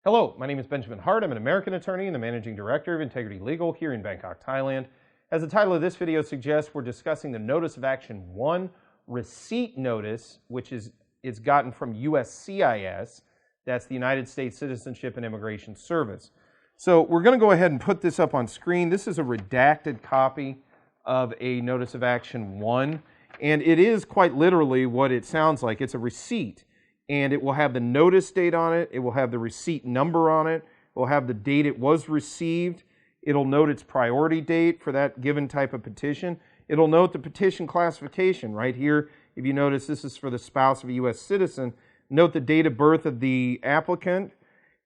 Hello, my name is Benjamin Hart. I'm an American attorney and the Managing Director of Integrity Legal here in Bangkok, Thailand. As the title of this video suggests, we're discussing the Notice of Action 1 receipt notice, which is gotten from USCIS. That's the United States Citizenship and Immigration Service. So we're going to go ahead and put this up on screen. This is a redacted copy of a Notice of Action 1, and it is quite literally what it sounds like. It's a receipt. And it will have the notice date on it. It will have the receipt number on it. It will have the date it was received. It'll note its priority date for that given type of petition. It'll note the petition classification right here. If you notice, this is for the spouse of a U.S. citizen. Note the date of birth of the applicant.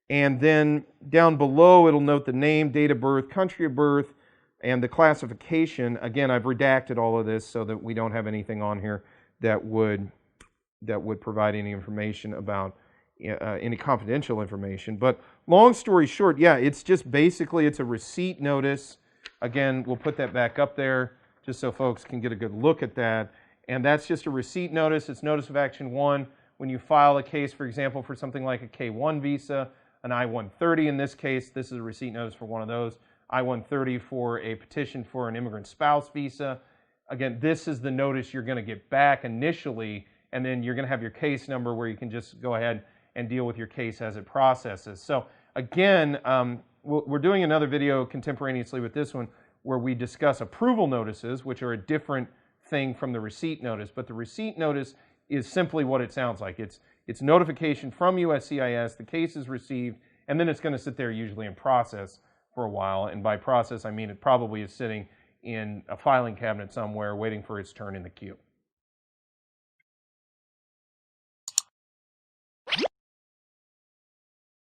And then down below, it'll note the name, date of birth, country of birth, and the classification. Again, I've redacted all of this so that we don't have anything on here that would provide any information about any confidential information. But long story short, yeah, it's just basically it's a receipt notice. Again, we'll put that back up there just so folks can get a good look at that. And that's just a receipt notice. It's Notice of Action 1. When you file a case, for example, for something like a K-1 visa, an I-130 in this case, this is a receipt notice for one of those. I-130 for a petition for an immigrant spouse visa. Again, this is the notice you're going to get back initially, and then you're going to have your case number where you can just go ahead and deal with your case as it processes. So again, we're doing another video contemporaneously with this one where we discuss approval notices, which are a different thing from the receipt notice. But the receipt notice is simply what it sounds like. It's notification from USCIS, the case is received, and then it's going to sit there usually in process for a while. And by process, I mean it probably is sitting in a filing cabinet somewhere waiting for its turn in the queue.